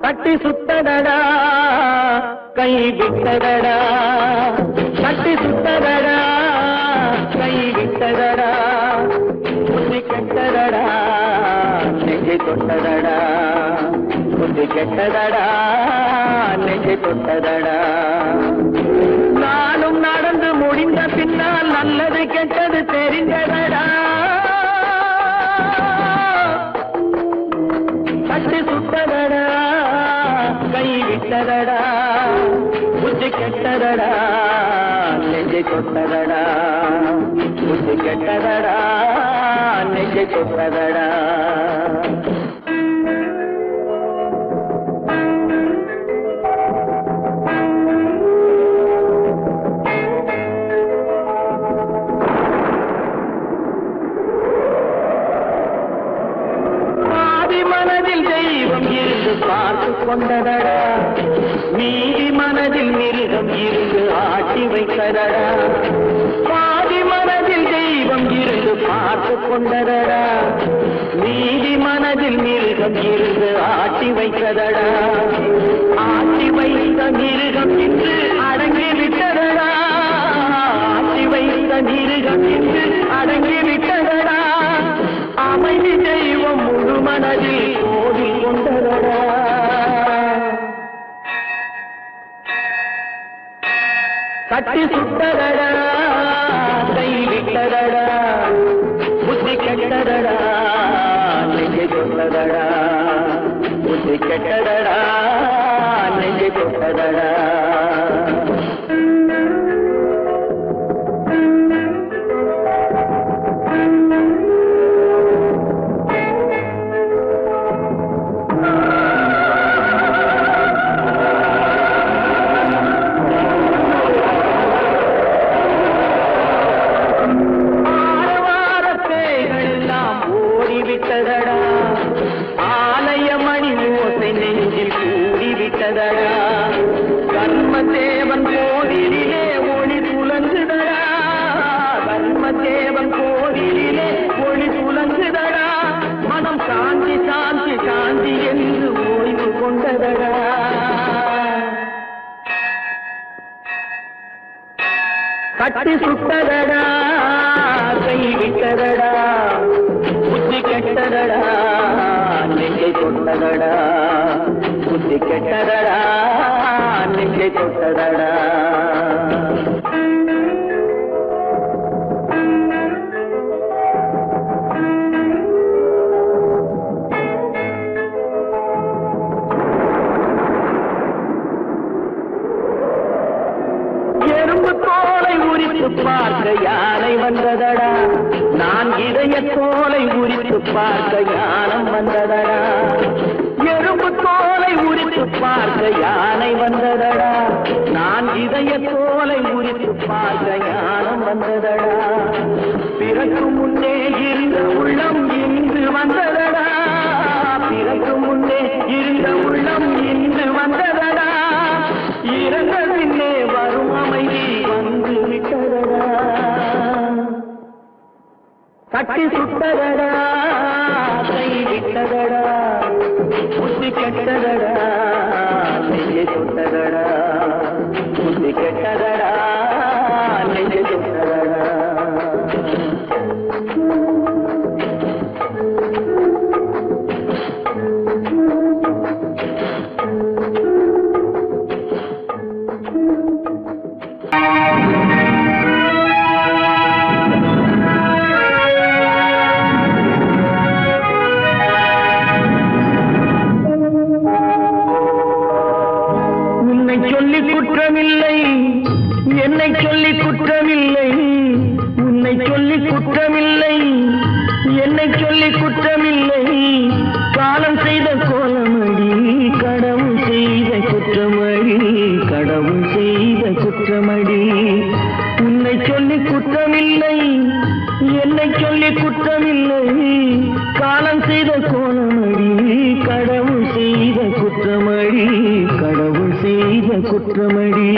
கட்டி சுத்தடடா கை விட்டதடா கட்டி சுத்தடடா கை விட்டதடா புத்தி கெட்டதடா நெஞ்சை தொட்டதடா புத்தி கெட்டதடா நெஞ்சை தொட்டதடா நானும் நடந்து முடிந்த பின்னால் நல்லது கெட்டது தெரிந்ததடா கட்டி சுட்டதடா கை விட்டதடா புத்தி கெட்டதடா நெஞ்சை தொட்டதடா புத்தி கெட்டதடா நெஞ்சை தொட்டதடா பார்த்து கொண்டதடா நீதி மனதில் மிருகம் இருந்து ஆட்டி வைத்ததடா பாதி மனதில் தெய்வம் இருந்து பார்த்து கொண்டதடா நீதி மனதில் மிருகம் இருந்து ஆட்டி வைத்ததடா ஆட்டி வைத்த மிருகம் இன்று அடங்கி விட்டதடா ஆட்டி வைத்த மிருகம் இன்று அடங்கி விட்டதடா அமைதி தெய்வம் முழு மனதில் கோடி கொண்டதடா கட்டி சுட்டதடா கை விட்டதடா புத்தி கெட்டதடா நெஞ்சை தொட்டதடா புத்தி கெட்டதடா நெஞ்சை தொட்டதடா ஆலயமணி ஓசை நெஞ்சில் கூடிவிட்டதடா கர்மதேவன் கோவிலிலே ஒளி துலங்குதடா கர்மதேவன் கோவிலிலே ஒளி துலங்குதடா மனம் சாந்தி சாந்தி சாந்தி என்று ஓய்வு கொண்டதடா கட்டி சுட்டதடா கை விட்டதடா புத்தி கெட்டதடா நெஞ்சை தொட்டதடா புத்தி கெட்டதடா நெஞ்சை தொட்டதடா எறும்பு தோலை உரித்து பார்க்க யானை வந்ததடா நான் இதய தோலை உரித்து பார்க்க யானம் வந்ததடா எறும்பு தோலை உரித்து பார்க்க யானை வந்ததடா நான் இதய தோலை உரித்து பார்க்க யானம் வந்ததடா பிறகு முன்னே இருந்த உள்ளம் இன்று வந்ததடா பிறகு முன்னே இருந்த உள்ளம் இன்று வந்ததடா இறந்த பின்னே வரும் அமைதி வந்து விட்டதடா கட்டி சுட்டதடா கை விட்டதடா புத்தி கெட்டதடா நெஞ்சை தொட்டதடா புத்தி கெட்டதடா நெஞ்சை தொட்டதடா சொல்லி குற்றமில்லை என்னை சொல்லி குற்றமில்லை உன்னை சொல்லி குற்றமில்லை என்னை சொல்லி குற்றமில்லை காலம் செய்த கோலமடி கடவுள் செய்த குற்றமடி கடவுள் செய்த குற்றமடி உன்னை சொல்லி குற்றமில்லை என்னை சொல்லி குற்றமில்லை காலம் செய்த கோலமடி கடவுள் செய்த குற்றமடி கடவுள் செய்த குற்றமடி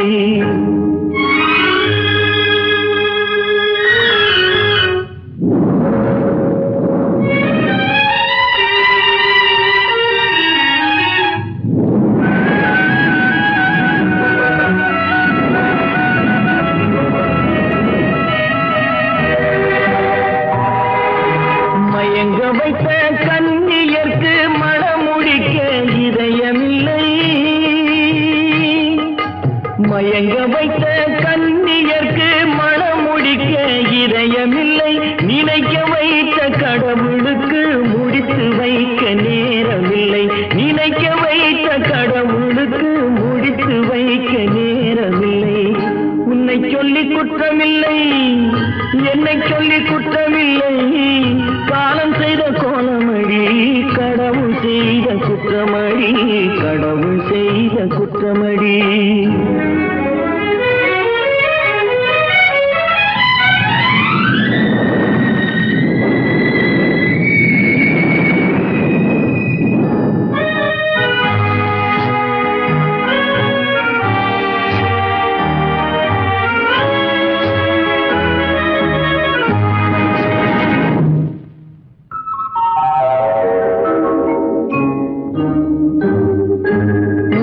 ஏங்க வைத்த கண்ணியர்க்கு மனம் முடிக்க இதயமில்லை, நினைக்க வைத்த கடவுளுக்கு முடித்து வைக்க நேரமில்லை, நினைக்க வைத்த கடவுளுக்கு முடித்து வைக்க நேரமில்லை. உன்னை சொல்லி குற்றமில்லை, என்னை சொல்லி குற்றமில்லை, காலம் செய்த கோலமடி, கடவுள் செய்த குற்றமடி, கடவுள் செய்த குற்றமடி.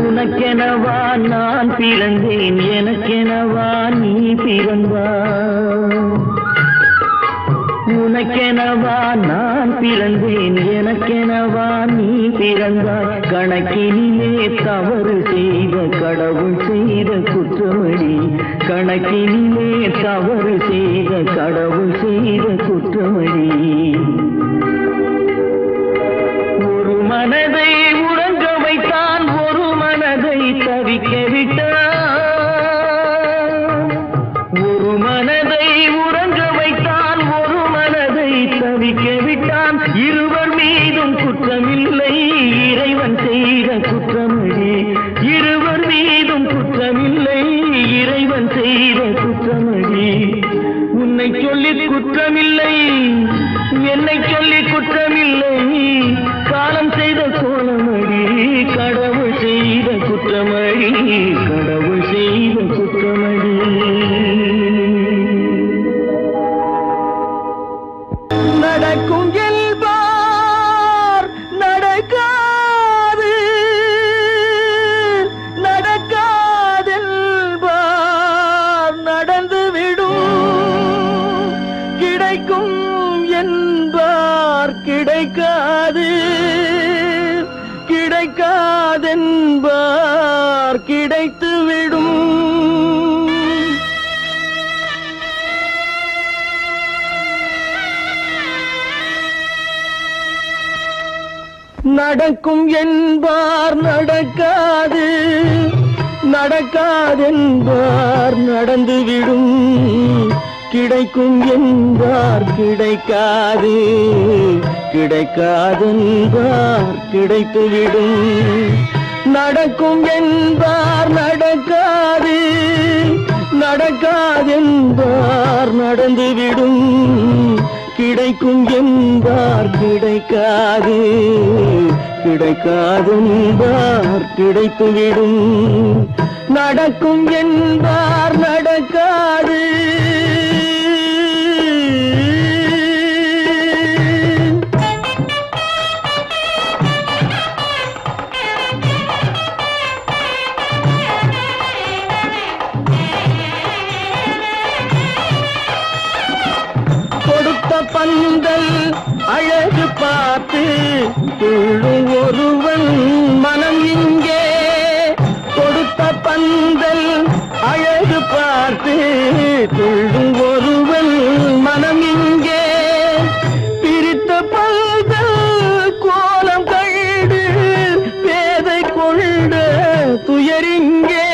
உனக்கெனவா நான் பிறந்தேன், எனக்கெனவா நீ பிறந்தாய். உனக்கெனவா நான் பிறந்தேன், எனக்கெனவா நீ பிறந்தாய். கணக்கினிலே தவறு செய்த கடவுள் செய்த குற்றமடி, கணக்கினிலே தவறு செய்த கடவுள் செய்த குற்றமடி. ஒரு மனதை உறங்க வைத்தான், ஒரு மனதை தவிக்க விட்டான். ஒரு மனதை உறங்க வைத்தான், ஒரு மனதை தவிக்க விட்டான். இருவர் மீதும் குற்றமில்லை, இறைவன் செய்த குற்றமடி. இருவர் மீதும் குற்றமில்லை, இறைவன் செய்த குற்றமடி. உன்னை சொல்லி குற்றமில்லை, என்னை சொல்லி குற்றமில்லை, காலம் செய்த கோலமடி, கடவுள் செய்த குற்றமடி, கடவுள் செய்த குற்றமடி. நடக்கும் என்பார் நடக்காது, நடக்காதென்பார் நடந்துவிடும், கிடைக்கும் என்பார் கிடைக்காது, கிடைக்காதென்பார் கிடைத்துவிடும். நடக்கும் என்பார் நடக்காது, நடக்காதென்பார் நடந்துவிடும், கிடைக்கும் என்பார் கிடைக்காது, கிடைக்காதென்பார் கிடைத்துவிடும். நடக்கும் என்பார் நடக்காது, நடக்காதென்பார் நடந்துவிடும், கிடைக்கும் என்பார் கிடைக்காது, கிடைக்காதென்பார் கிடைத்துவிடும். நடக்கும் என்பார் நடக்காது. பந்தல் அழகு பார்த்து துள்ளும் ஒருவன் மனம் இங்கே, கொடுத்த பந்தல் அழகு பார்த்து துள்ளும் ஒருவன் மனம் இங்கே, பிரித்த பந்தல் கோலம் கண்டு பேதை கொண்ட துயரிங்கே.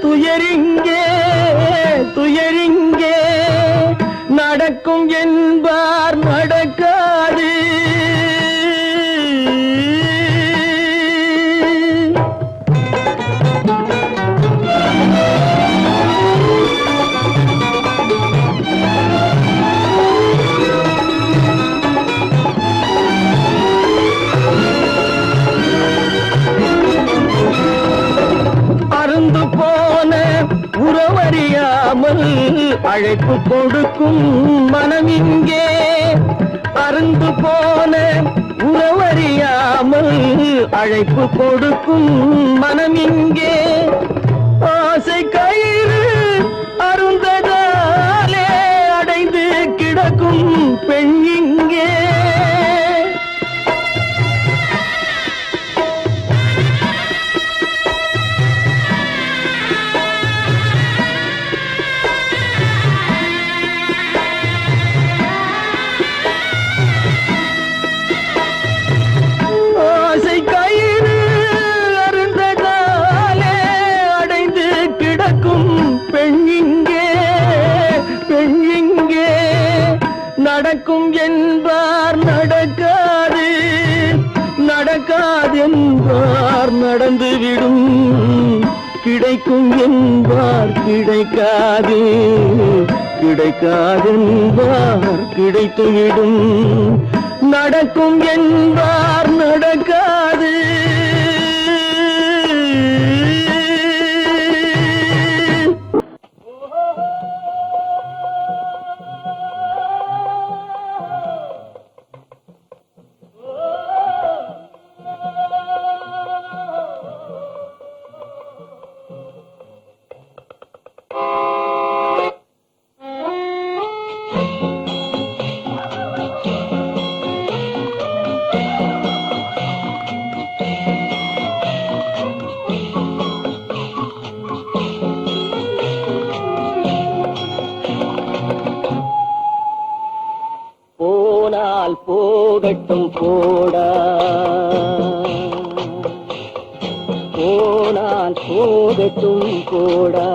துயரிங்கே, துயரிங்கே, நடக்கும் என்பார் நடக்காது. அருந்து போன உறவறியாமல் அழைப்பு கொடுக்கும் மனம் இங்கே, அருந்து போன உறவறியாமல் அழைப்பு கொடுக்கும் மனம் இங்கே ஆசை கயிறு அருந்ததாலே அடைந்து கிடக்கும் பெண் இங்கே நடக்கும் என்பார் நடக்காது நடக்காது என்பார் நடந்துவிடும் கிடைக்கும் என்பார் கிடைக்காது கிடைக்காது என்பார் கிடைத்துவிடும் நடக்கும் என்பார் நடக்காது போகட்டும் போடா போனால் போகட்டும் போடா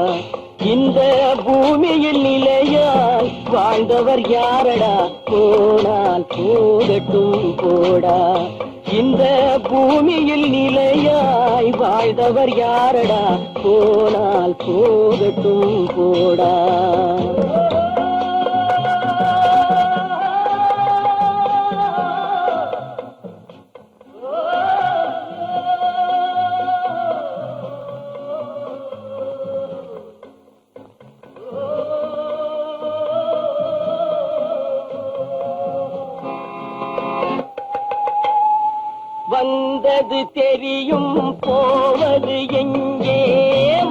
இந்த பூமியில் நிலையாய் வாழ்ந்தவர் யாரடா போனால் போகட்டும் போடா இந்த பூமியில் நிலையாய் வாழ்ந்தவர் யாரடா போனால் போகட்டும் போடா வந்தது தெரியும் போவது எங்கே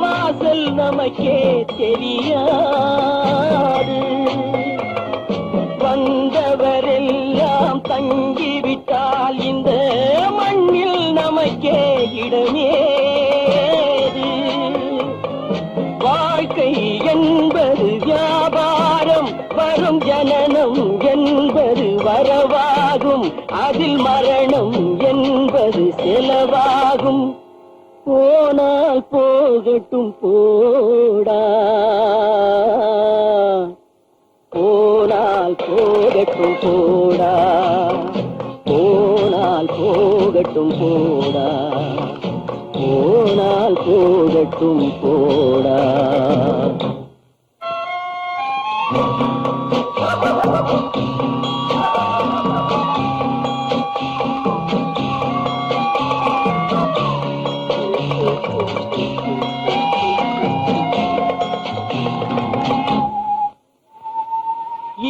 வாசல் நமக்கே தெரியாது வந்தவரெல்லாம் தங்கிவிட்டால் இந்த மண்ணில் நமக்கே இடமேது வாழ்க்கை என்பது வியாபாரம் வரும் ஜனனம் என்பது வரவாகும் அதில் மரணம் என்பது செலவாகும் போனால் போகட்டும் போடா போனால் போகட்டும் போடா போனால் போகட்டும் போடா போனால் போகட்டும் போடா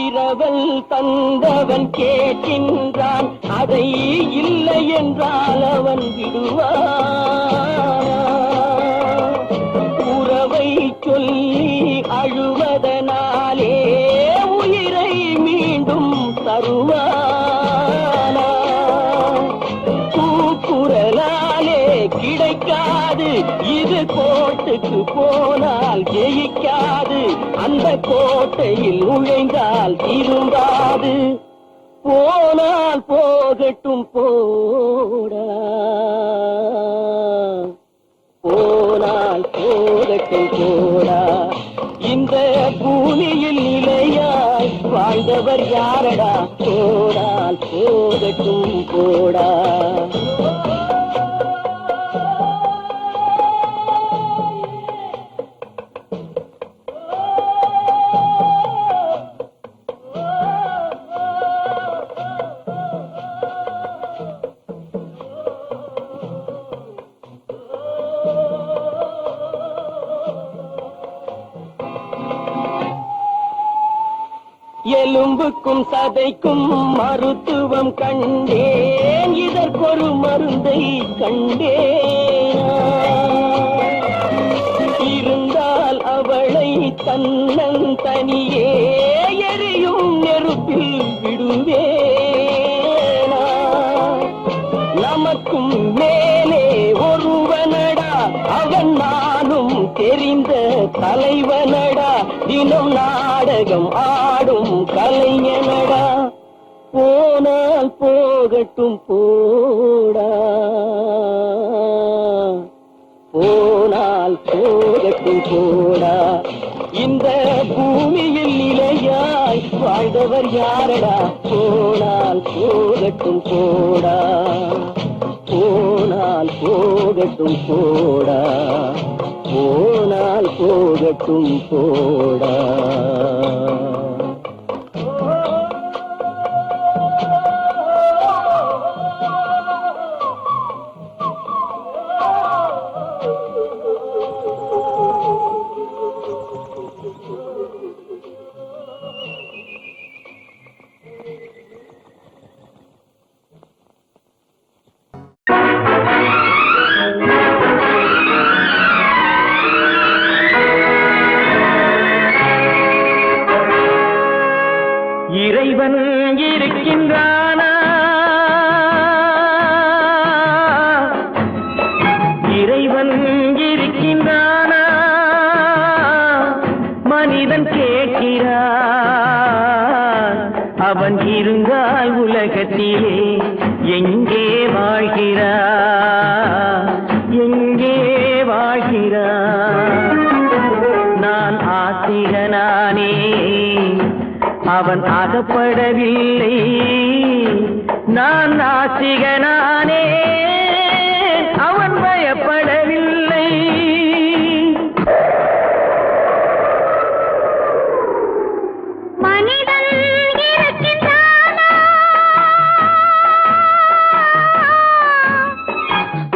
இரவல் தந்தவன் கேட்கின்றான் அதை இல்லை என்றால் அவன் விடுவான் உறவை சொல்லி அழுவதனாலே உயிரை மீண்டும் தருவானா கூக்குரலாலே கிடைக்காது இது கோட்டுக்கு போனால் ஜெயிக்காது அந்த கோட்டையில் நுழைந்தால் திரும்பாது போனால் போகட்டும் போடா போனால் போகட்டும் போடா இந்த பூமியில் நிலையாய் வாழ்ந்தவர் யாரடா போனால் போகட்டும் போடா எலும்புக்கும் சதைக்கும் மருத்துவம் கண்டேன், இதற்கொரு மருந்தை கண்டேன். இருந்தால் அவளை தன்னன் தனியே எரியும் நெருப்பில் விடுவேனா. நமக்கும் மேலே ஒருவனடா, அவன் நானும் தெரிந்த தலைவனடா, தினம் நாடகம் ஆடும் கலைஞனடா. போனால் போகட்டும் போடா, போனால் போகட்டும் போடா. இந்த பூமியில் நிலையாய் வாழ்ந்தவர் யாரடா. போனால் போகட்டும் போடா, போனால் போகட்டும் போடா, போனால் போகட்டும் போடா. இறைவன் இருக்கின்றானா, இறைவன் இருக்கின்றானா, மனிதன் கேட்கிறான். அவன் இருந்தால் உலகத்திலே எங்கே வாழ்கிறான், எங்கே வாழ்கிறான். நான் ஆசிரியனானே, அவன் அகப்படவில்லை. நான் நாசிகனானே, அவன் பயப்படவில்லை. மனிதன் இருக்கின்றானா,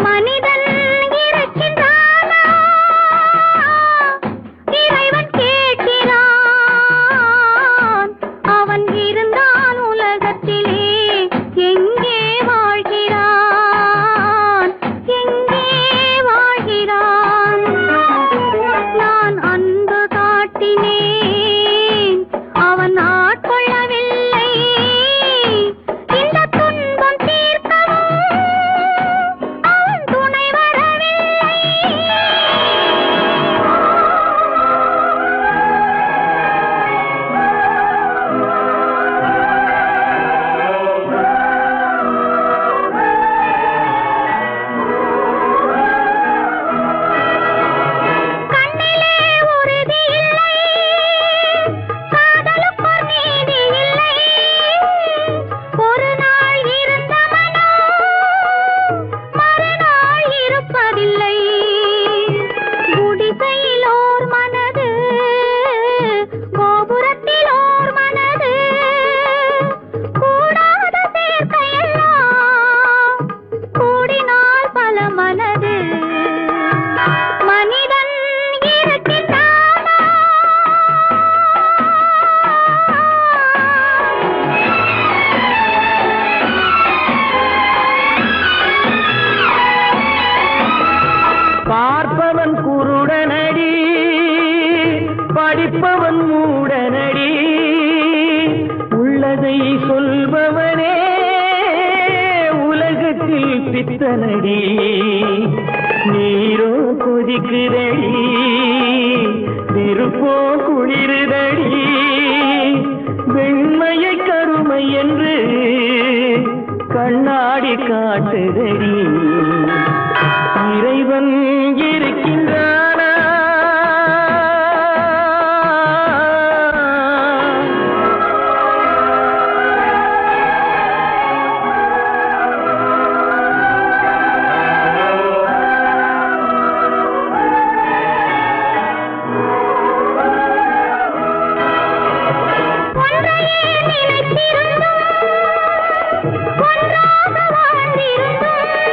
மனிதன் இருக்கின்றானா, இறைவன் கேட்கிறான். அவன் இருந்தால் உலகத்திலே எங்கே வாழ்கிறான், எங்கே வாழ்கிறான். நான் அன்பு காட்டினேன், அவன் ஆட்கொள்ளவில்லை. இந்த துன்பம் தீர்க்கவும் அவன் துணை வரவில்லை. கண்ணிலே உறுதி இல்லை, காதலுக்கோர் நீதி இல்லை. ஒரு நாள் இருந்த மனம் மறுநாள் இருப்பதில்லை. குடிசையிலோர் மனது, கோபுரத்திலோர் மனது, கூடாத சேர்க்கையெல்லாம் கூடினால் பல மனது. மனிதன் இருக்கின்றானா, பார்ப்பவன் குருடனடி, படிப்பவன் மூடனடி. உள்ளதை சொல்பவனே உலகத்தில் பித்தனடி. நீரோ கொதிக்குதடி, நெருப்போ குளிருதடி. வெண்மையை கருமை என்று கண்ணாடி காட்டுதடி. இறைவன் இருக்கின்றானா, ஒன்றையே நினைத்திருந்தும் ஒன்றாக வாழ்ந்திருந்தும்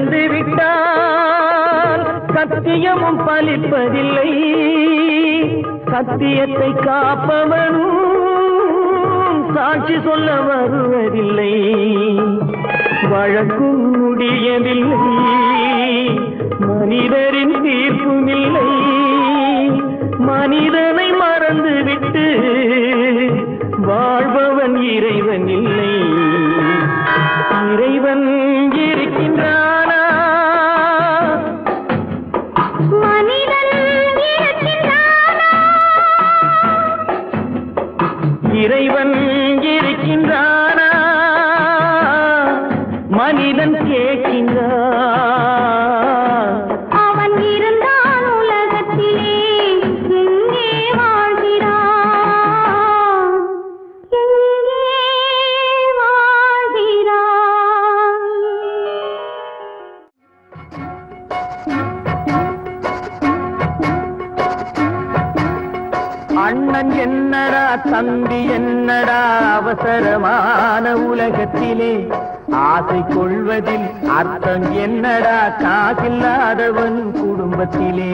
இழந்து விட்டால் சத்தியமும் பலிப்பதில்லை, சத்தியத்தை காப்பவனும் சாட்சி சொல்ல வருவதில்லை. வழக்கும் முடியவில்லை, மனிதரின் தீர்ப்பும் இல்லை. மனிதனை மறந்துவிட்டு வாழ்பவன் இறைவன் இல்லை. இறைவன் இருக்கின்றானா? மனிதன் இருக்கின்றானா? இறைவன் இருக்கின்றானா? மனிதன் கேட்கின்றான். அவன் இருந்தான் உலகத்திலே, எங்கே வாழ்கிறான்? எங்கே வாழ்கிறான்? அண்ணன் என்னடா தம்பி என்னடா அவசரமான உலகத்திலே, ஆசை கொள்வதில் அர்த்தம் என்னடா காசில்லாதவன் குடும்பத்திலே.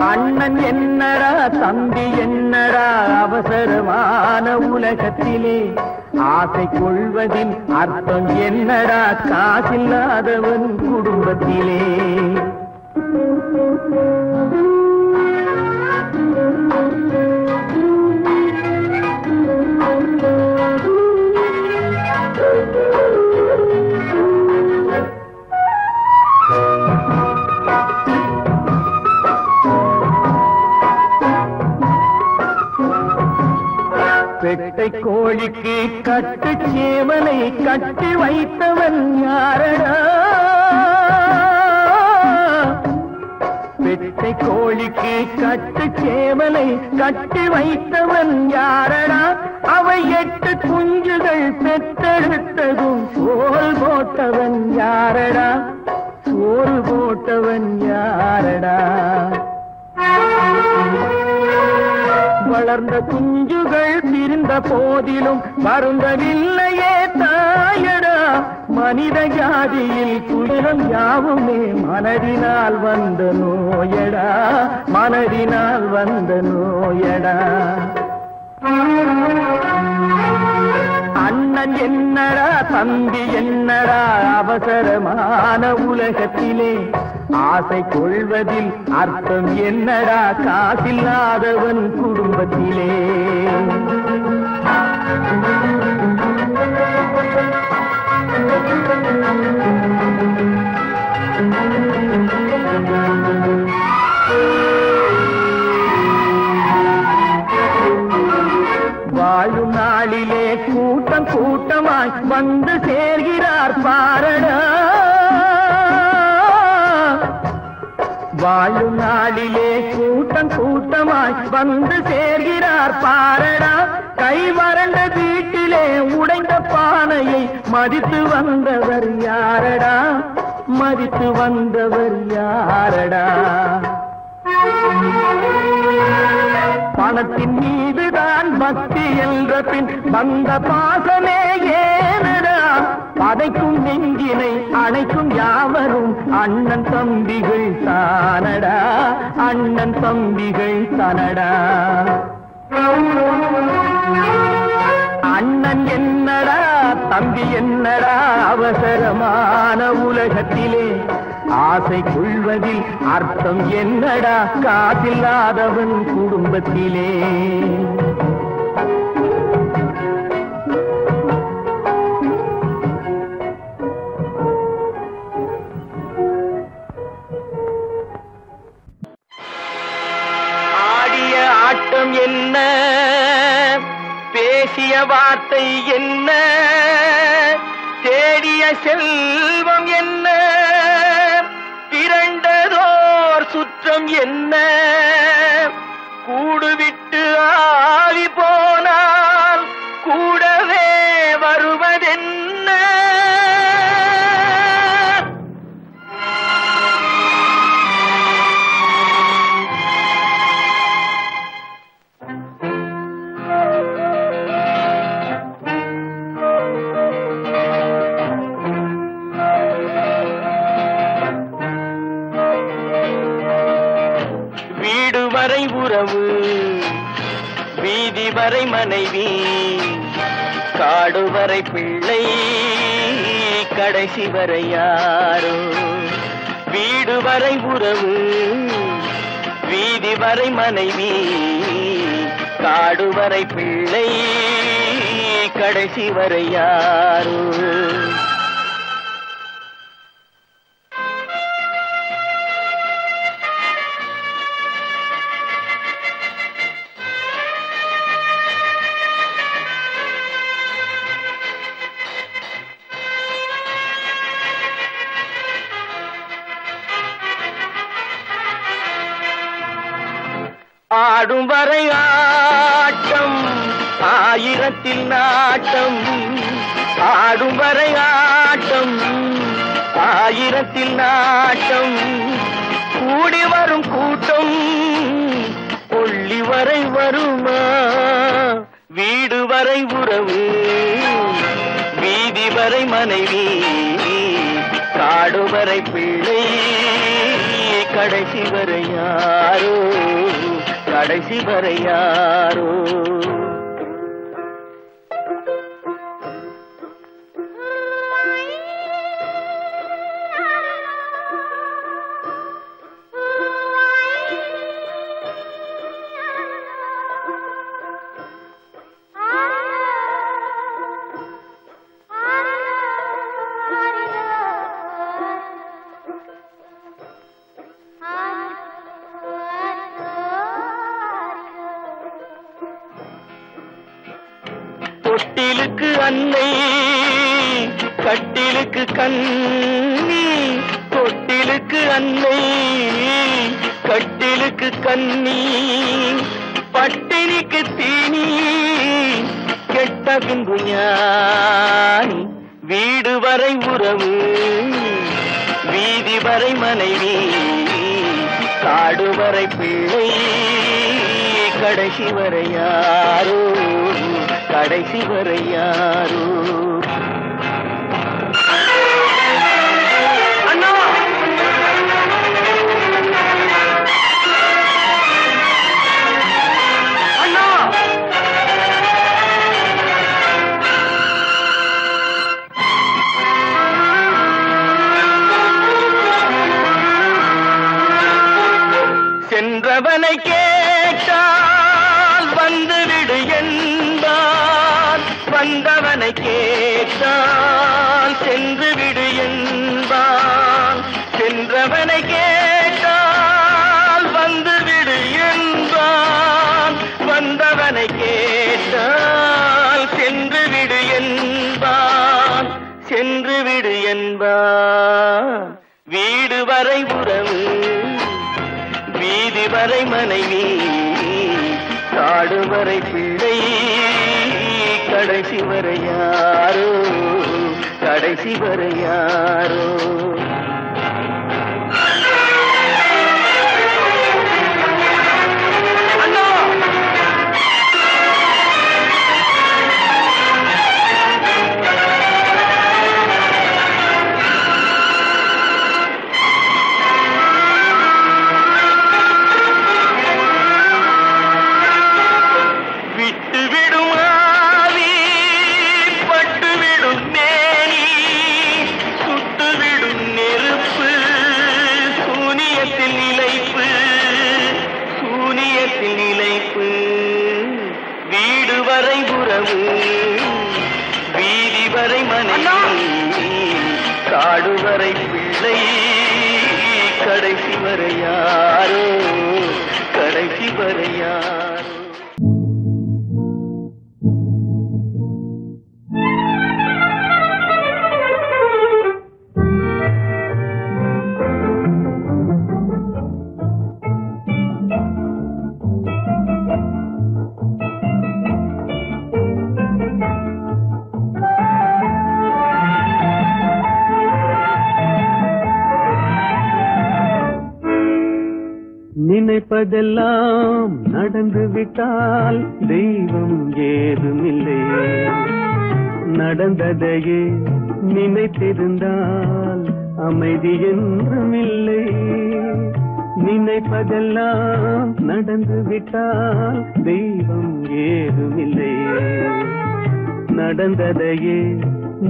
அண்ணன் என்னடா தம்பி என்னடா அவசரமான உலகத்திலே, ஆசை கொள்வதில் அர்த்தம் என்னடா காசில்லாதவன் குடும்பத்திலே. பெட்டை கோழிக்கு கட்டு சேவலை கட்டி வைத்தவன் யாரடா? பெட்டை கோழிக்கு கட்டு சேவலை கட்டி வைத்தவன் யாரடா? அவை 8 குஞ்சுகள் பெற்றெடுத்ததும் சோறு போட்டவன் யாரடா? சோறு போட்டவன் யாரடா? வளர்ந்த குஞ்சுகள் பிரிந்த போதிலும் வருந்தவில்லையே தாயடா. மனித ஜாதியில் துயரம் யாவுமே மனதினால் வந்த நோயடா, மனதினால் வந்த நோயடா. அண்ணன் என்னடா தம்பி என்னடா அவசரமான உலகத்திலே, ஆசை கொள்வதில் அர்த்தம் என்னடா காசில்லாதவன் குடும்பத்திலே. வாழும் நாளிலே கூட்டம் கூட்டமாய் வந்து சேர்கிறார் பாரடா. வாழும் நாளிலே கூட்டம் கூட்டமாய் வந்து சேர்கிறார் பாரடா. கை வறண்ட வீட்டிலே உடைந்த பானையை மதித்து வந்தவர் யாரடா? மதித்து வந்தவர் யாரடா? பணத்தின் மீதுதான் பக்தி என்ற பின் வந்த பாசமே ஏனடா? பதைக்கும் நெஞ்சினை அணைக்கும் யாவரும் அண்ணன் தம்பிகள் தானடா, அண்ணன் தம்பிகள் தானடா. அண்ணன் என்னடா தம்பி என்னடா அவசரமான உலகத்திலே, ஆசை கொள்வதில் அர்த்தம் என்னடா காசில்லாதவன் குடும்பத்திலே. ஆடிய ஆட்டம் என்ன, பேசிய வார்த்தை என்ன, தேடிய செல்வம் என்ன, திரண்டதோர் சுற்றம் என்ன, கூடுவிட்டு ஆவி போனால் கூடவே வருவதென்ன. வரை மனைவி காடு வரை பிள்ளை கடைசி வரை யாரோ வீடு வரை உறவு வீதி வரை மனைவி காடு வரை பிள்ளை கடைசி வரை யாரோ ஆடும் வரை ஆட்டம் ஆயிரத்தில் நாட்டம் ஆடும் வரை ஆட்டம் ஆயிரத்தில் நாட்டம் கூடி வரும் கூட்டம் கொள்ளி வரை வருமா வீடு வரை உறவு வீதி வரை மனைவி காடு வரை பிள்ளை கடைசி வரை யாரோ கடைசி வரை யாரோ தொட்டிலுக்கு அன்னை கட்டிலுக்கு கண்ணி தொட்டிலுக்கு அன்னை கட்டிலுக்கு கண்ணி பட்டினிக்கு தீனி கெட்ட பின்பு ஞானி வீடு வரை உறவு வீதி வரை மனைவி காடு வரை பிள்ளை கடைசி வரை யாரோ கடைசி வரை யாரோ அண்ணா அண்ணா சென்றவனை கேட்டால் வந்துவிடு என்பான் வந்தவனை கேட்டால் சென்று விடு என்பான் சென்றவனை கேட்டால் வந்துவிடு என்பான் வந்தவனை கேட்டால் சென்று விடு என்பான் சென்று விடு என்பான் வீடு வரை உறவு வீதி வரை மனைவி காடு வரை பிள்ளை கடைசி வரை யாரோ கடைசி வரை யாரோ வீடு வரை உறவு வீதி வரை மனைவி காடு வரை பிள்ளை கடைசி வரை யாரோ கடைசி வரை யாரோ நினைப்பதெல்லாம் நடந்து விட்டால் தெய்வம் ஏதுமில்லை நடந்ததையே நினைத்திருந்தால் அமைதி என்றுமில்லை நினைப்பதெல்லாம் நடந்து விட்டால் தெய்வம் ஏதுமில்லை. நடந்ததையே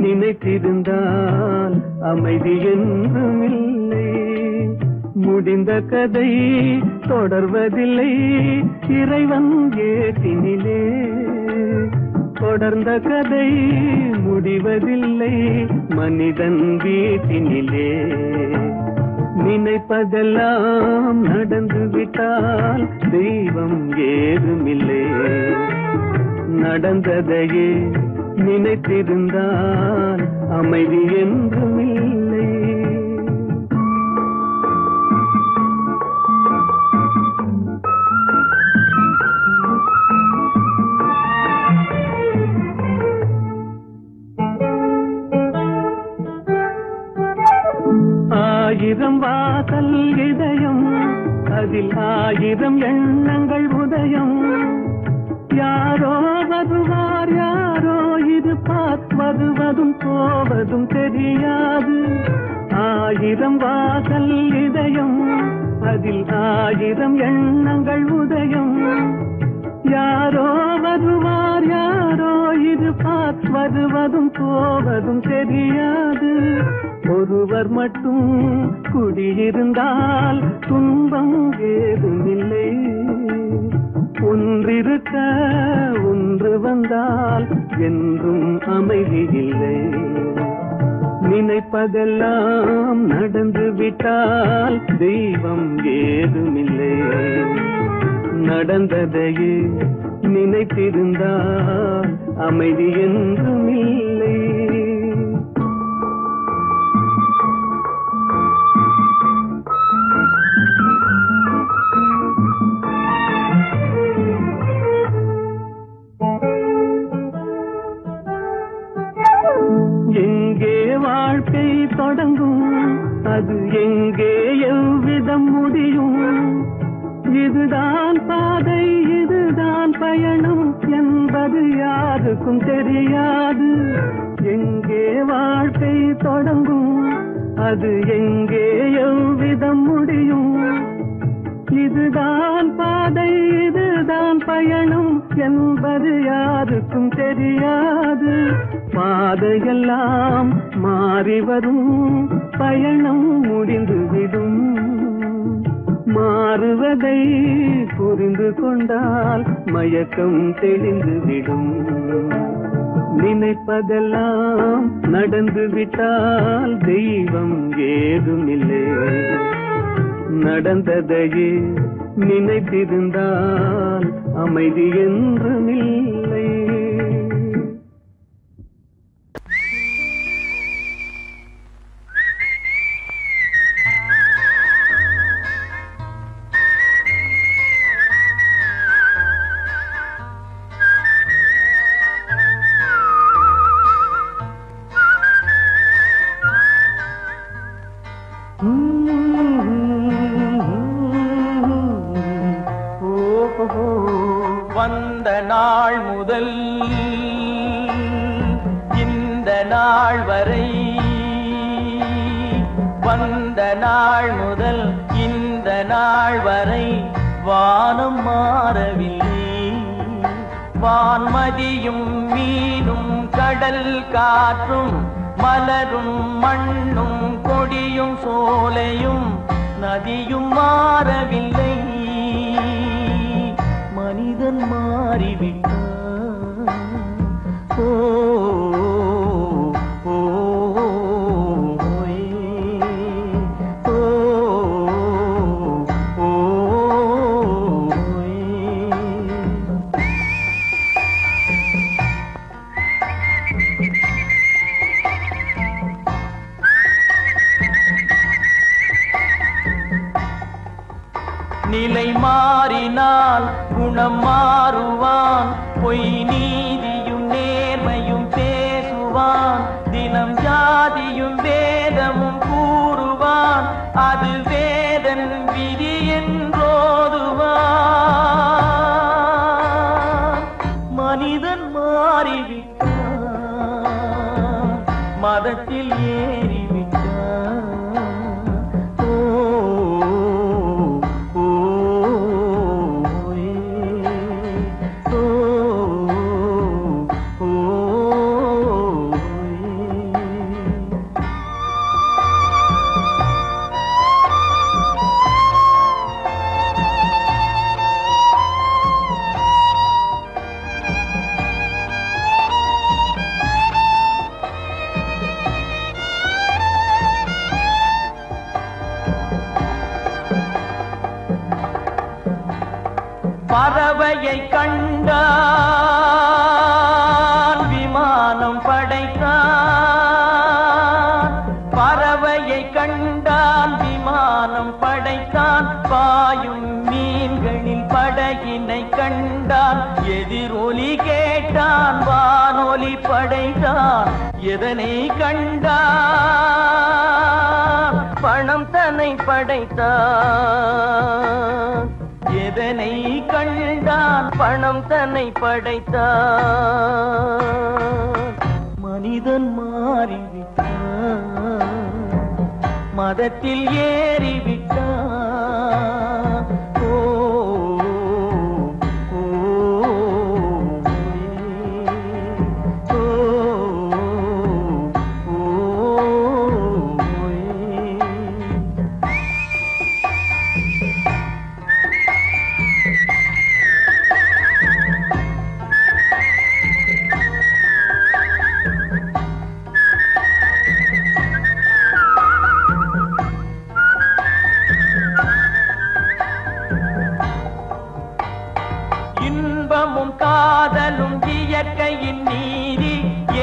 நினைத்திருந்தால் அமைதி என்றும் இல்லை. முடிந்த கதை தொடர்வதில்லை இறைவன் ஏட்டினிலே. தொடர்ந்த கதை முடிவதில்லை மனிதன் வீட்டினிலே. நினைப்பதெல்லாம் நடந்து விட்டால் தெய்வம் ஏதுமில்லை. நடந்ததையே நினைத்திருந்தால் அமைதி என்றும் இல்லை. ஆயிரம் வாசல் இதயம் அதில் ஆயிரம் எண்ணங்கள் உதயம். யாரோ வருவார் யாரோ இருப்பார் வருவதும் போவதும் தெரியாது. ஆயிரம் வாசல் இதயம் அதில் ஆயிரம் எண்ணங்கள் உதயம். யாரோ வருவார் யாரோ இருப்பார் வருவதும் போவதும் தெரியாது. ஒருவர் மட்டும் குடியிருந்தால் துன்பம் ஏதுமில்லை. ஒன்றிருக்க ஒன்று வந்தால் என்றும் அமைதி இல்லை. நினைப்பதெல்லாம் நடந்து விட்டால் தெய்வம் ஏதுமில்லை. நடந்ததையே நினைத்திருந்தால் அமைதி என்றும் இல்லை. எங்கே வாழ்க்கை தொடங்கும் அது எங்கே எவ்விதம் முடியும். இதுதான் பாதை இதுதான் பயணம் என்பது யாருக்கும் தெரியாது. எங்கே வாழ்க்கை தொடங்கும் அது எங்கே எவ்விதம் முடியும். இதுதான் பாதை இதுதான் பயணம் என்பது யாருக்கும் தெரியாது. பாதையெல்லாம் மாறி வரும் பயணம் முடிந்துவிடும். மாறுவதை புரிந்து கொண்டால் மயக்கம் தெளிந்துவிடும். நினைப்பதெல்லாம் நடந்து விட்டால் தெய்வம் ஏதுமில்லை. நடந்ததையே நினைத்திருந்தால் அமைதி என்றும் இல்லை. வந்த நாள் முதல் இந்த நாள் வரை வந்த நாள் முதல் இந்த நாள் வரை வானம் மாறவில்லை. வான்மதியும் மீனும் கடல் காற்றும் மலரும் மண்ணும் கொடியும் சோலையும் நதியும் மாறவில்லை. மனிதன் மாறிவிட்டான். ஓ ஓ நிலை மாறினால் குணம் மாறுவான். பொய் நீதியும் நேர்மையும் பேசுவான். தினம் ஜாதியும் வேதமும் கூறுவான். அது வேதன் விதி என்றோதுவான். மனிதன் மாறிவிட்டான். மதத்தில் ஏறிவிட்டான். ஓ பறவையை கண்டான் விமானம் படைத்தான். பறவையை கண்டான் விமானம் படைத்தான். பாயும் மீன்களில் படகினை கண்டான். எதிரொலி கேட்டான் வானொலி படைத்தான். எதனை கண்டான்? பணம் தன்னை படைத்தான். எதனை கண்டான்? பணம் தன்னை படைத்தான். மனிதன் மாறிவிட்டான், மதத்தில் ஏறிவிட்டான். ஓ ஓ, ஓ, ஓ, இன்பமும் காதலும் இயற்கையின் நீதி.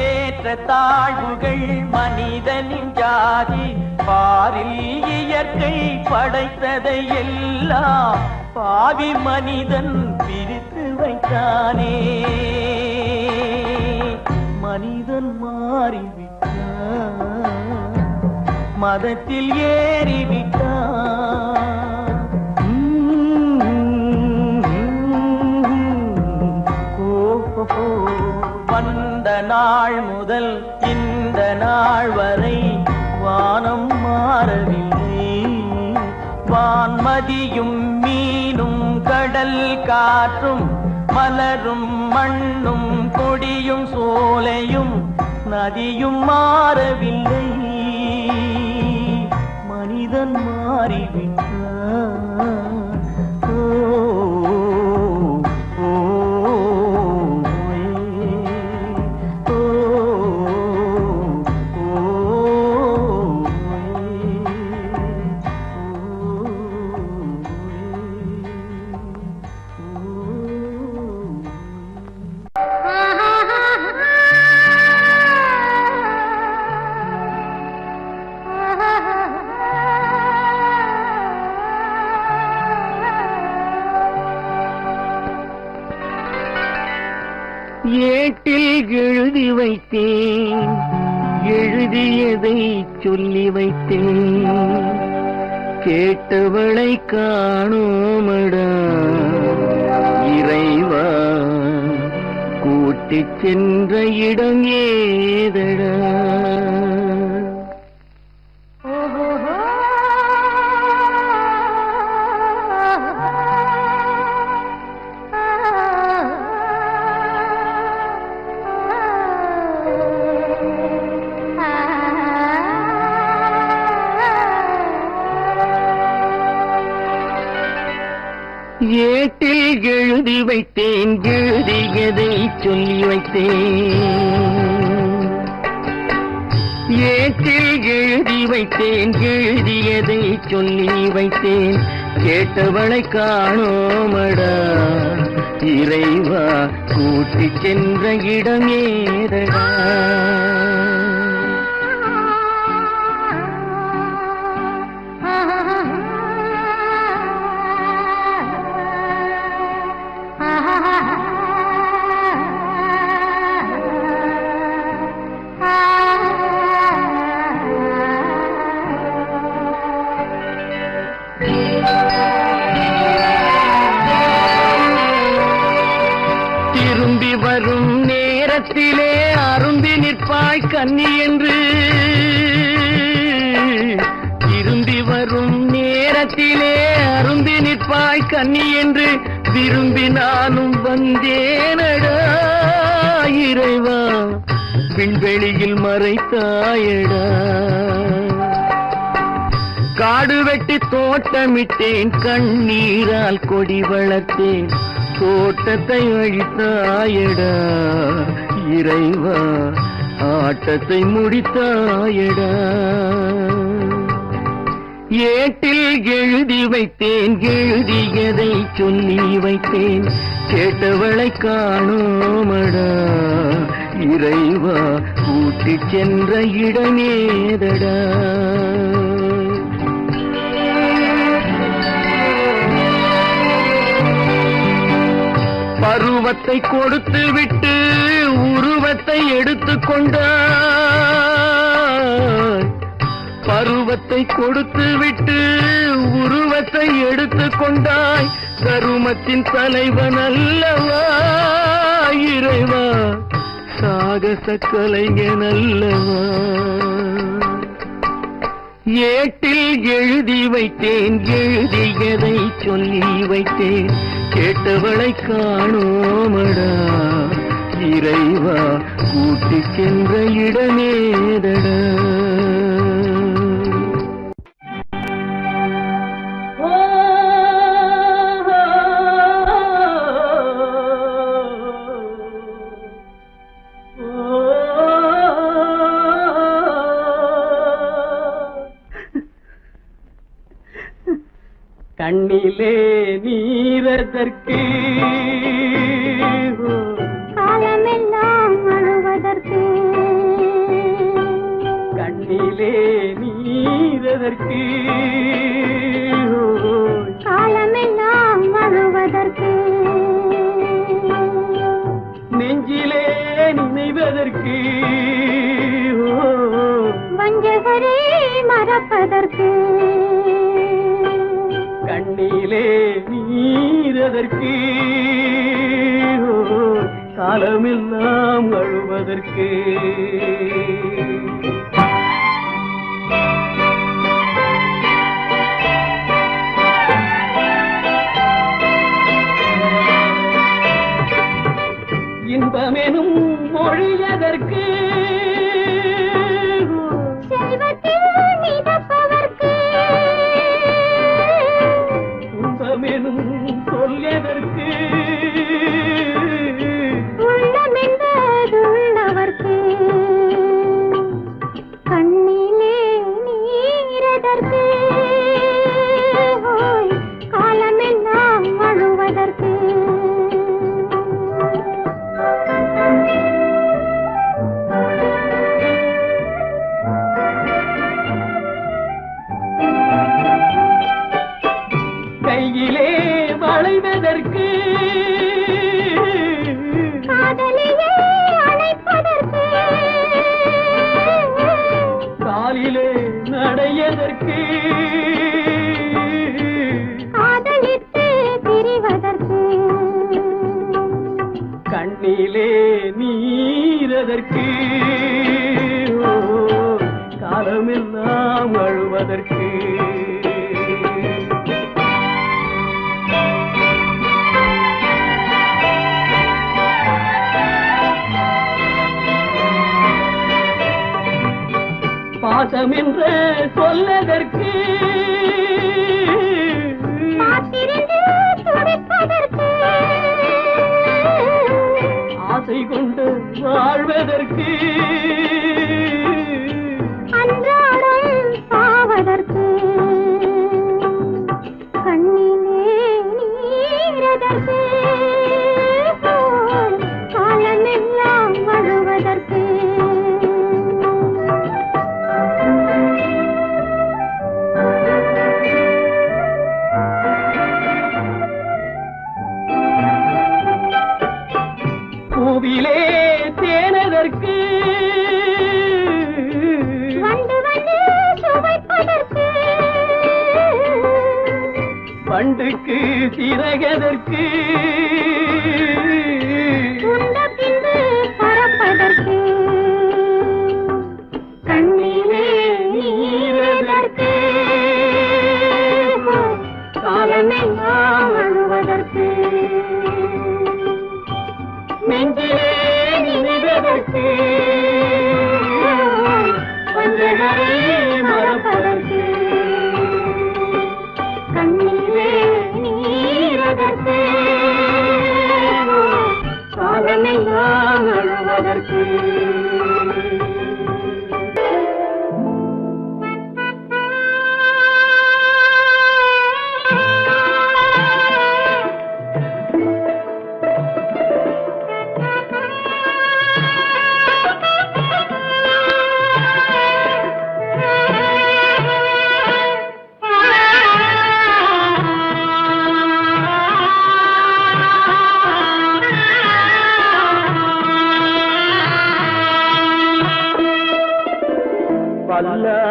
ஏற்ற தாழ்வுகள் மனிதனின் ஜாதி. பாரில் இயற்கை படைத்ததை எல்லாம் பாவி மனிதன் பிரித்து வைத்தானே. மனிதன் மாறிவிட்டான், மதத்தில் ஏறிவிட்டான். வந்த நாள் முதல் இந்த நாள் வரை வானம் மாறவில்லை. வான்மதியும் மீனும் கடல் காற்றும் மலரும் மண்ணும் கொடியும் சோலையும் நதியும் மாறவில்லை. மனிதன் மாறிவிட்டான். ஏட்டில் எழுதி வைத்தேன், எழுதியதை சொல்லி வைத்தேன். கேட்டவளை காணோமடா இறைவா, கூட்டிச் சென்ற இடம் ஏதடா? ஏட்டில் எழுதி வைத்தேன், எழுதியதை சொல்லி வைத்தேன். ஏட்டில் எழுதி வைத்தேன், எழுதியதை சொல்லி வைத்தேன். கேட்டவளை காணோமடா இறைவா, கூட்டிச் சென்ற இடம் ஏதடா? திரும்பி வரும் நேரத்திலே அரும்பி நிற்பாய் கன்னி என்று. திரும்பி வரும் நேரத்திலே அரும்பி நிற்பாய் கன்னி என்று விரும்பி நானும் வந்தேனடா இறைவா, விண்வெளியில் மறைத்தாயடா. காடு வெட்டி தோட்டமிட்டேன், கண்ணீரால் கொடி வளர்த்தேன். தோட்டத்தை அழித்தாயடா இறைவா, ஆட்டத்தை முடித்தாயடா. ஏட்டில் எழுதி வைத்தேன் எழுதியதை சொல்லி வைத்தேன் கேட்டவளை காணோமடா இறைவா கூட்டிச் சென்ற இடமேதடா பருவத்தை கொடுத்து விட்டு உருவத்தை எடுத்துக் கொண்டாய் பருவத்தை கொடுத்து விட்டு உருவத்தை எடுத்துக் கொண்டாய் கருமத்தின் தலைவன் அல்லவா இறைவா சாகச கலைஞன் அல்லவா ஏட்டில் எழுதி வைத்தேன் எழுதியதை சொல்லி வைத்தேன் கேட்டவளை காணோமடா இறைவா கூட்டிச் சென்ற இடமேதடா கண்ணிலே நீரதற்கு காலமெல்லாம் அழுவதற்கு கண்ணிலே நீரதற்கு காலமெல்லாம் அழுவதற்கு நெஞ்சிலே நினைவதற்கு வஞ்சகரே மறப்பதற்கு கண்ணிலே நீரதற்கு காலமெல்லாம் அழுவதற்கு இன்பமெனும் மொழியதற்கு செல்வத்தில் மிதப்பதற்கு துன்பமெனும் சொல்லியதற்கு உள்ளமென்பதுள்ளவர்க்கு கண்ணிலே நீரதற்கு காலமெல்லாம் அழுவதற்கு கையிலே வளைவதற்கு காதலியே அணைப்பதற்கு காலிலே நடையதற்கு காதலித்து பிரிவதற்கு கண்ணிலே நீரதற்கு காலமெல்லாம் அழுவதற்கு பாசம் என்று சொல்லதற்கு காத்திருந்து துடிப்பதற்கு ஆசை கொண்டு வாழ்வதற்கு அன்றாடம் சாவதற்கு கண்ணிலே நீரதற்கு காலமெல்லாம் அழுவதற்கு பூவிலே தேனதற்கு வந்து வந்து சுவைப்பதற்கு பண்டுக்கு சிறகதற்கு உண்ட பின்பு பறப்பதற்கு கண்ணிலே நீரதற்கு காலமெல்லாம் அழுவதற்கு நெஞ்சிலே நினைவதற்கு வஞ்சகரை மறப்பதற்கு கண்ணிலே நீரதற்கு காலமே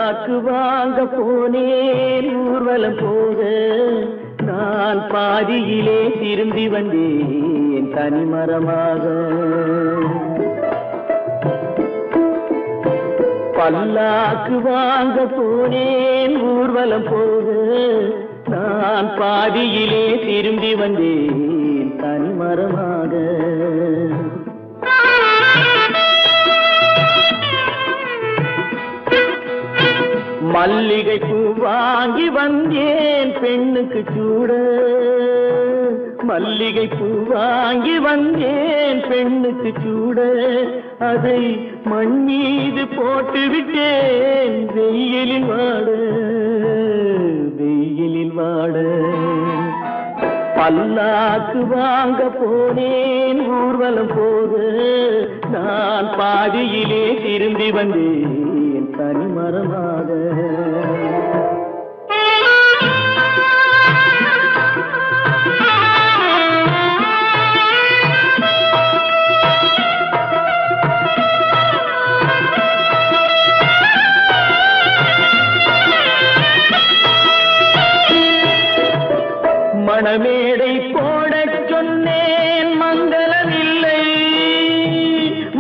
பல்லாக்கு வாங்க போனேன் ஊர்வலம் போக நான் பாதியிலே திரும்பி வந்தேன் தனிமரமாக. பல்லாக்கு வாங்க போனேன் ஊர்வலம் போக நான் பாதியிலே திரும்பி வந்தேன் தனிமரமாக. மல்லிகை பூ வாங்கி வந்தேன் பெண்ணுக்கு சூட, மல்லிகை பூ வாங்கி வந்தேன் பெண்ணுக்கு சூட, அதை மண் மீது போட்டு விட்டேன் வெயிலில் வாட, வெயிலில் வாட. பல்லாக்கு வாங்க போனேன் ஊர்வலம் போக நான் பாதியிலே திரும்பி வந்தேன் தனிமரமாக. மணமேடை போடச் சொன்னேன் மங்களமில்லை,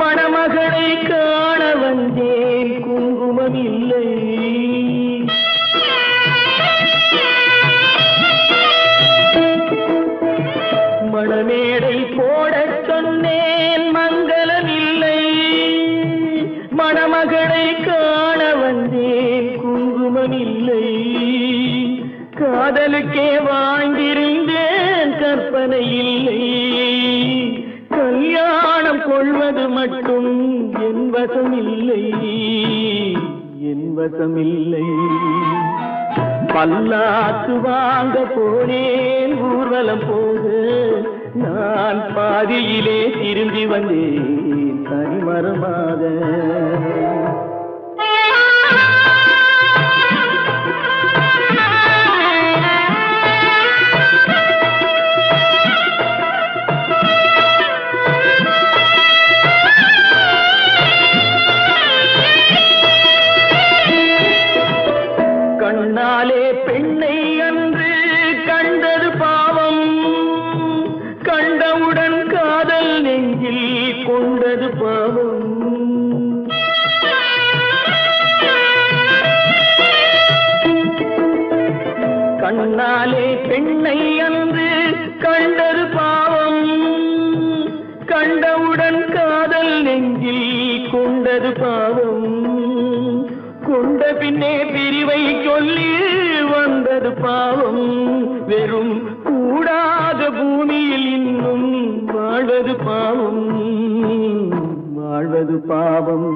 மணமகளை காண வந்தேன் குங்குமமில்லை. மணமேடை போடச் சொன்னேன் மங்களமில்லை, மணமகளை காண வந்தேன் குங்குமமில்லை. காதலுக்கே வாழ்ந்திருந்தேன் கற்பனை இல்லை, கல்யாணம் கொள்வது மட்டும் என் வசமில்லை, என் வசமில்லை. பல்லாக்கு வாங்க போனேன் ஊர்வலம் போக நான் பாதியிலே திரும்பி வந்தேன் தனிமரமாக. கண்ணாலே பெண்ணை அன்று கண்டது பாவம், கண்டவுடன் காதல் நெஞ்சில் கொண்டது பாவம். கண்ணாலே பெண்ணை அன்று கண்டது பாவம், கண்டவுடன் காதல் நெஞ்சில் கொண்டது பாவம். கொண்ட பின்னே பிரிவை சொல்லி வந்தது பாவம், வெறும் கூடாத பூமியில் இன்னும் வாழ்வது பாவம், வாழ்வது பாவம்.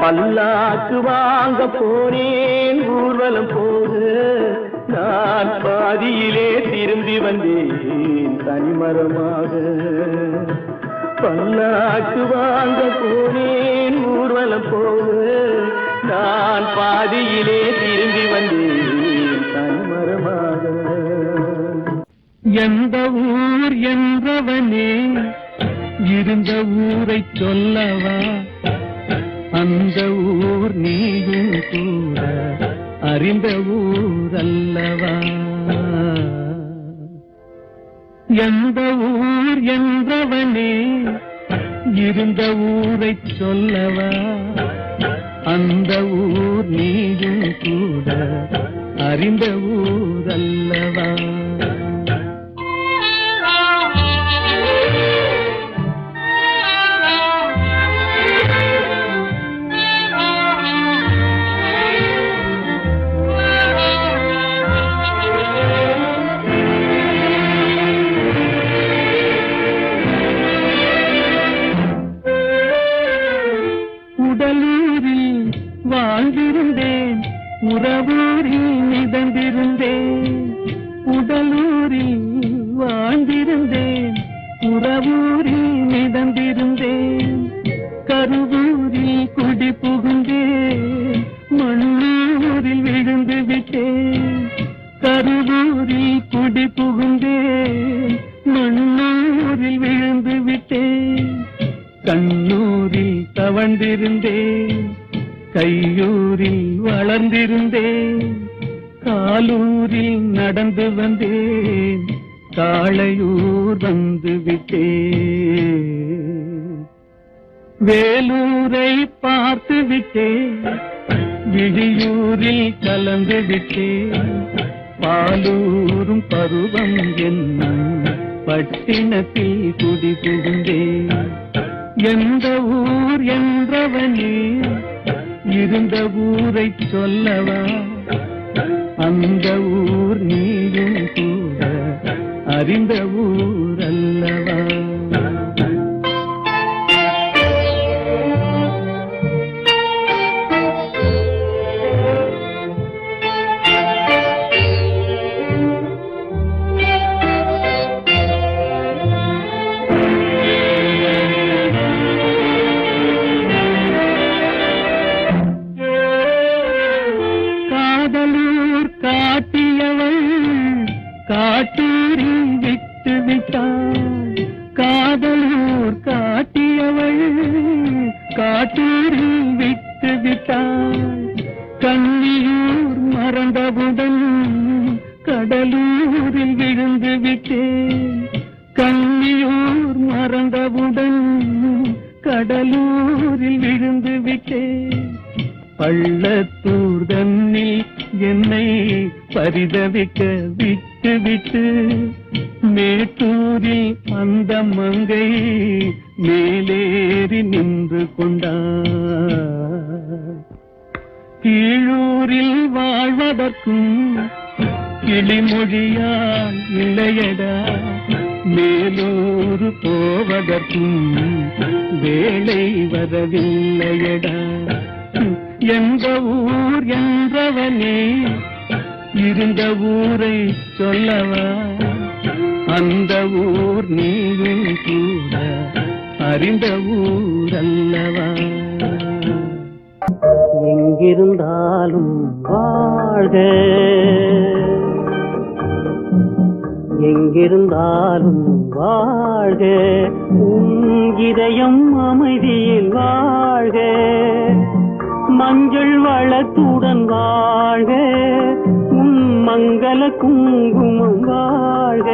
பல்லாக்கு வாங்க போனேன் ஊர்வலம் போக நான் பாதியிலே திரும்பி வந்தேன் தனிமரமாக. பல்லாக்கு வாங்க போனேன் ஊர்வலம் போக நான் பாதியிலே திரும்பி வந்தேன் தனிமரமாக. எந்த ஊர் என்றவனே இருந்த ஊரை சொல்லவா, அந்த ஊர் நீயும் கூட அறிந்த ஊர் அல்லவா. எந்த ஊர் என்றவனே இருந்த ஊரை சொல்லவா, அந்த ஊர் நீயும் கூட அறிந்த ஊர் அல்லவா. உடலூரில் வாழ்ந்திருந்தேன், உறவூரில் மிதந்திருந்தேன். உடலூரில் வாழ்ந்திருந்தேன், உறவூரில் மிதந்திருந்தேன். கருவூரில் குடி புகுந்தேன், மண்ணூரில் விழுந்து விட்டேன். கருவூரில் குடி புகுந்தேன், மண்ணூரில் விழுந்து விட்டேன். கண்ணூரில் தவழ்ந்திருந்தேன், கையூரில் வளர்ந்திருந்தேன், காலூரில் நடந்து வந்தேன், காளையூர் வந்து விட்டேன். வேலூரை பார்த்து விட்டேன், விழியூரில் கலந்து விட்டேன், பாலூரும் பருவம் என்னும் பட்டினத்தில் குடி புகுந்தேன். எந்த ஊர் என்றவனே இருந்த ஊரை சொல்லவா, அந்த ஊர் நீயும் கூட அறிந்த ஊர் அல்லவா. காதலூர் காட்டியவள் காட்டூரில் விட்டு விட்டாள், காதலூர் காட்டியவள் காட்டூரில் விட்டு விட்டாள். கண்ணியூர் மறந்தவுடன் கடலூரில் விழுந்து விட்டேன், கண்ணியூர் மறந்தவுடன் கடலூரில் விழுந்து விட்டேன். பள்ளத்தூர் தன்னில் என்னை பரிதவிக்க விட்டு விட்டு மேட்டூரில் அந்த மங்கை மேலேறி நின்று கொண்டார். கீழூரில் வாழ்வதற்கும் கிளிமொழியால் இல்லையடா, மேலூர் போவதற்கும் வேலை வரவில்லையடா. எந்த ஊர் என்றவனே இருந்த ஊரை சொல்லவா, அந்த ஊர் நீயும் கூட அறிந்த ஊர் அல்லவா. எங்கிருந்தாலும் வாழ்க, எங்கிருந்தாலும் வாழ்க, உன் இதயம் அமைதியில் வாழ்க, மஞ்சள் வளத்துடன் வாழ்க, உன் மங்கள குங்குமம் வாழ்க.